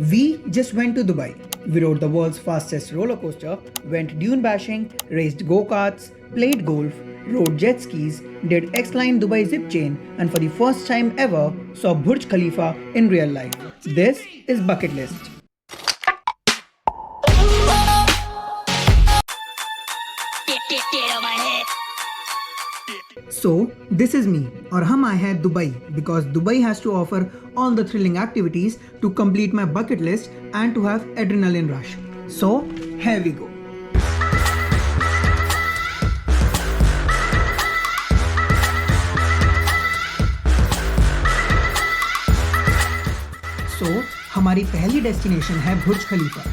We just went to Dubai. We rode the world's fastest roller coaster, went dune bashing, raced go-karts, played golf, rode jet skis, did X-Line Dubai zip chain, and for the first time ever saw Burj Khalifa in real life. This is Bucket List. So, this is me और हम आए हैं Dubai because Dubai has to offer all the thrilling activities to complete my bucket list and to have adrenaline rush. So, here we go. So, हमारी पहली destination है बुर्ज खलीफा।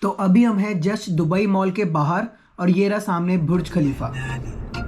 तो अभी हम हैं जस्ट दुबई मॉल के बाहर और ये रहा सामने बुर्ज खलीफा।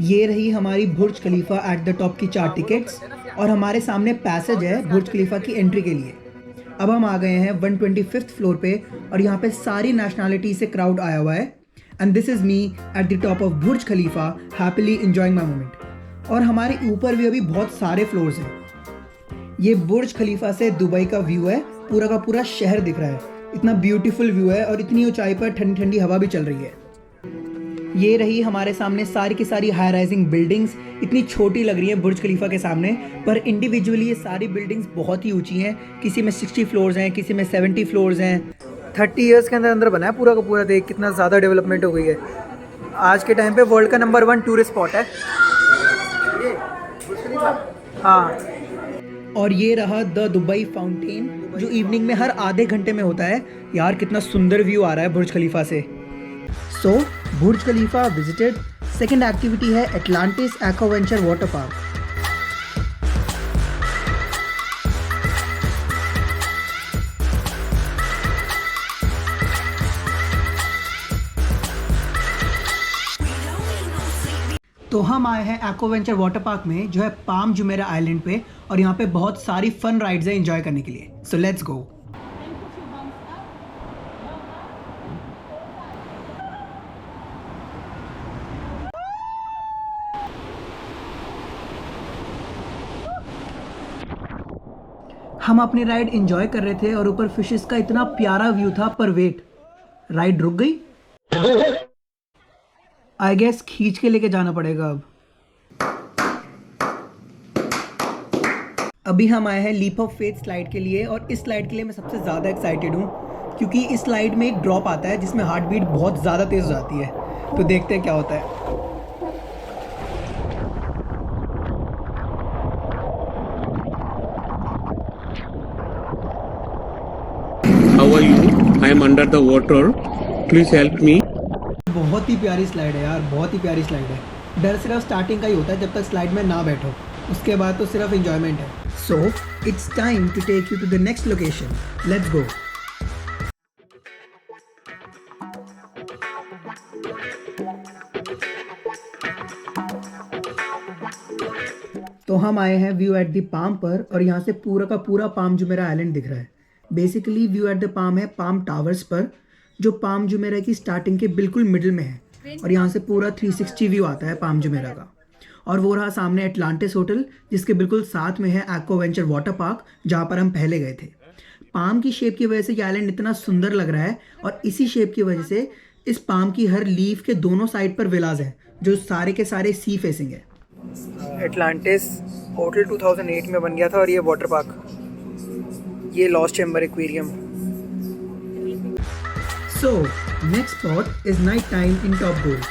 ये रही हमारी बुर्ज खलीफा एट द टॉप की 4 टिकट्स और हमारे सामने पैसेज है बुर्ज खलीफा की एंट्री के लिए। अब हम आ गए हैं 125th फ्लोर पे और यहाँ पे सारी नेशनैलिटी से क्राउड आया हुआ है and this is me at the top of Burj Khalifa happily enjoying my moment. और हमारे ऊपर भी अभी बहुत सारे फ्लोर्स हैं। ये बुर्ज खलीफा से दुबई का व्यू है, पूरा का पूरा शहर दिख रहा है। इतना ब्यूटीफुल व्यू है और इतनी ऊंचाई पर ठंडी ठंडी हवा भी चल रही है। ये रही हमारे सामने सारी की सारी हाई राइजिंग बिल्डिंग्स। इतनी छोटी लग रही है बुर्ज खलीफा के सामने, पर इंडिविजुअली ये सारी बिल्डिंग्स बहुत ही ऊंची हैं। किसी में 60 फ्लोर्स हैं, किसी में 70 फ्लोर्स हैं। 30 ईयर्स के अंदर अंदर बना है पूरा का पूरा। देख कितना ज़्यादा डेवलपमेंट हो गई है। आज के टाइम पे वर्ल्ड का नंबर 1 टूरिस्ट स्पॉट है। हाँ, और ये रहा द दुबई फाउंटेन जो इवनिंग में हर आधे घंटे में होता है। यार कितना सुंदर व्यू आ रहा है बुर्ज खलीफा से। सो बुर्ज खलीफा विजिटेड। सेकेंड एक्टिविटी है एटलांटिस एक्वावेंचर वाटर पार्क। तो हम आए हैं एक्वावेंचर वाटर पार्क में जो है पाम जुमेरा आइलैंड पे और यहाँ पे बहुत सारी फन राइड्स हैं एंजॉय करने के लिए। So let's go. हम अपनी राइड एंजॉय कर रहे थे और ऊपर फिशेस का इतना प्यारा व्यू था, पर वेट, राइड रुक गई। आई गेस खींच के लेके जाना पड़ेगा अब। अभी हम आए हैं लीप ऑफ फेथ स्लाइड के लिए और इस स्लाइड के लिए मैं सबसे ज़्यादा एक्साइटेड हूँ क्योंकि इस स्लाइड में एक ड्रॉप आता है जिसमें हार्ट बीट बहुत ज़्यादा तेज़ हो जाती है। तो देखते हैं क्या होता है। How are you? I am under the water. Please help me. बहुत ही प्यारी स्लाइड है यार, बहुत ही प्यारी स्लाइड है। डर सिर्फ स्टार्टिंग का ही होता है जब तक स्लाइड में ना बैठो, उसके बाद तो सिर्फ एंजॉयमेंट है। So it's time to take you to the next location. Let's go. तो हम आए हैं व्यू एट द पाम पर और यहाँ से पूरा का पूरा पाम जुमेरा आइलैंड दिख रहा है। Basically view at the palm है पाम टावर्स पर जो पाम जुमेरा की स्टार्टिंग के बिल्कुल मिडिल में है और यहाँ से पूरा 360 व्यू आता है पाम जुमेरा का। और वो रहा सामने एटलांटिस होटल जिसके बिल्कुल साथ में है एक्वावेंचर वाटर पार्क जहाँ पर हम पहले गए थे। पाम की शेप की वजह से ये आइलैंड इतना सुंदर लग रहा है और इसी शेप की वजह से इस पाम की हर लीफ के दोनों साइड पर विलाज है जो सारे के सारे सी फेसिंग है। एटलांटिस होटल 2008 में बन गया था और ये वाटर पार्क, ये lost chamber aquarium. So next spot is night time in top golf.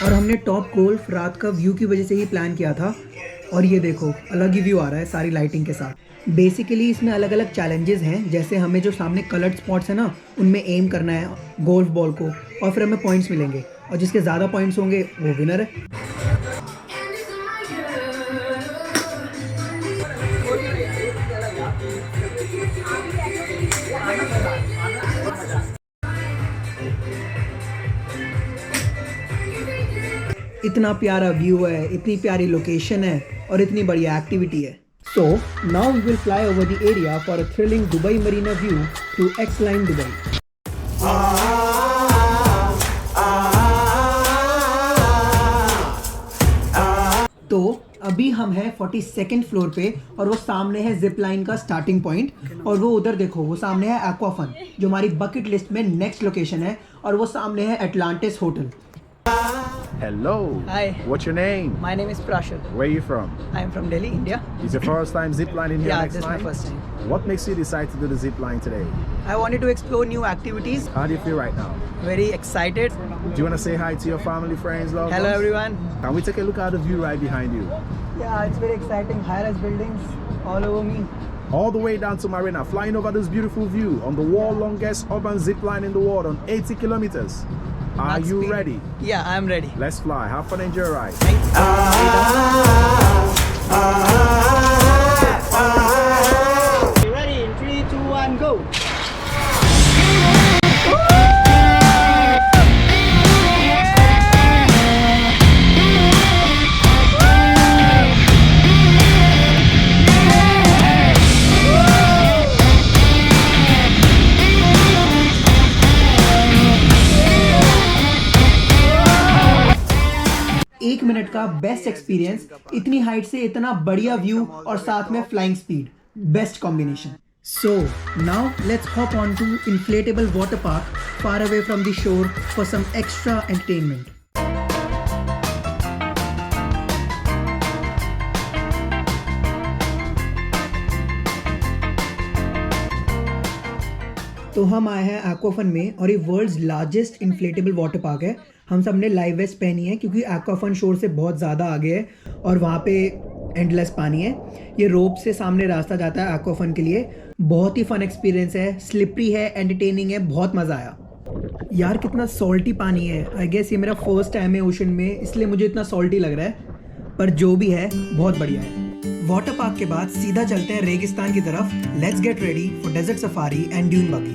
और हमने टॉप गोल्फ रात का व्यू की वजह से ही प्लान किया था और ये देखो अलग ही व्यू आ रहा है सारी लाइटिंग के साथ। बेसिकली इसमें अलग अलग चैलेंजेस हैं, जैसे हमें जो सामने कलर्ड स्पॉट्स हैं ना उनमें एम करना है गोल्फ बॉल को और फिर हमें पॉइंट्स मिलेंगे और जिसके ज़्यादा पॉइंट्स होंगे वो विनर है। इतना प्यारा व्यू है, इतनी प्यारी लोकेशन है और इतनी बढ़िया एक्टिविटी है। So now we will fly over the area for a thrilling Dubai Marina view to X-Line Dubai. तो अभी हम हैं 42nd फ्लोर पे और वो सामने है जिप लाइन का स्टार्टिंग पॉइंट और वो उधर देखो वो सामने है एक्वाफन जो हमारी बकेट लिस्ट में नेक्स्ट लोकेशन है और वो सामने है Atlantis hotel. Hello. Hi. What's your name? My name is Prashad. Where are you from? I am from Delhi, India. Is your first time ziplining here Yeah, next this is my time? first time. What makes you decide to do the zipline today? I wanted to explore new activities. How do you feel right now? Very excited. Do you want to say hi to your family, friends, loved Hello ones? everyone. Can we take a look at the view right behind you? Yeah, it's very exciting. High-rise buildings all over me. All the way down to Marina, flying over this beautiful view on the world longest urban zipline in the world on 80 kilometers. Are Max you speed. ready? Yeah, I am ready. Let's fly. Have fun and enjoy your ride. Thank you. Ready in 3, 2, 1, go! एक minute का best experience, इतनी height से इतना बढ़िया view और साथ में flying speed, best combination. So now let's hop on to inflatable water park far away from the shore for some extra entertainment. तो हम आए हैं एक्वाफन में और ये world's largest inflatable water park है। हम सब ने लाइव वेस्ट पहनी है क्योंकि एक्वाफन शोर से बहुत ज़्यादा आगे है और वहाँ पे एंडलेस पानी है। ये रोप से सामने रास्ता जाता है एक्वाफन के लिए। बहुत ही फन एक्सपीरियंस है, स्लिपरी है, एंटरटेनिंग है, बहुत मज़ा आया। यार कितना सॉल्टी पानी है। आई गेस ये मेरा फर्स्ट टाइम है ओशन में, इसलिए मुझे इतना सॉल्टी लग रहा है, पर जो भी है बहुत बढ़िया है। वाटर पार्क के बाद सीधा चलते हैं रेगिस्तान की तरफ। Let's get ready for desert safari and dune buggy.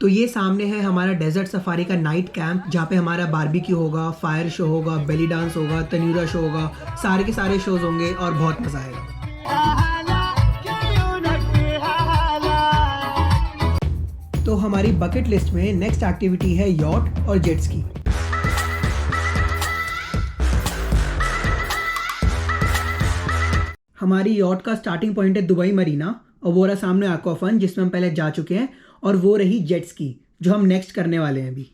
तो ये सामने है हमारा डेजर्ट सफारी का नाइट कैंप जहाँ पे हमारा बारबेक्यू होगा, फायर शो होगा, बेली डांस होगा, तन्यूरा शो होगा, सारे के सारे शोज होंगे और बहुत मजा आएगा। तो हमारी बकेट लिस्ट में नेक्स्ट एक्टिविटी है यॉट और जेट स्की। हमारी यॉट का स्टार्टिंग पॉइंट है दुबई मरीना और वो रहा सामने एक्वाफन जिसमें हम पहले जा चुके हैं, और वो रही जेट स्की जो हम नेक्स्ट करने वाले हैं अभी।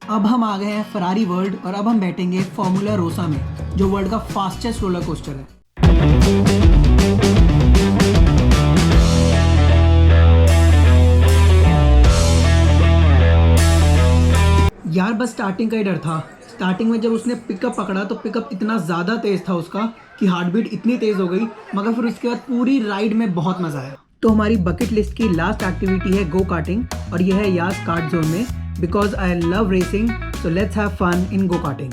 अब हम आ गए हैं फरारी वर्ल्ड और अब हम बैठेंगे फॉर्मूला रोसा में जो वर्ल्ड का फास्टेस्ट रोलर कोस्टर है। यार बस स्टार्टिंग का ही डर था। स्टार्टिंग में जब उसने पिकअप पकड़ा तो पिकअप इतना ज़्यादा तेज़ था उसका कि हार्ट बीट इतनी तेज़ हो गई, मगर फिर उसके बाद पूरी राइड में बहुत मज़ा आया। तो हमारी बकेट लिस्ट की लास्ट एक्टिविटी है गो कार्टिंग और यह है यास कार्ट जोन में। Because I love racing, so let's have fun in go karting.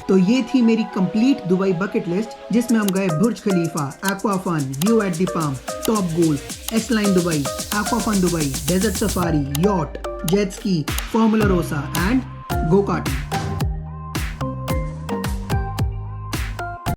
तो ये थी मेरी कंप्लीट दुबई बकेट लिस्ट जिसमें हम गए Burj Khalifa, Aquafun, view at the Palm, top golf, X line Dubai, Aquafun Dubai, desert safari, yacht, jet ski, Formula Rossa and go karting.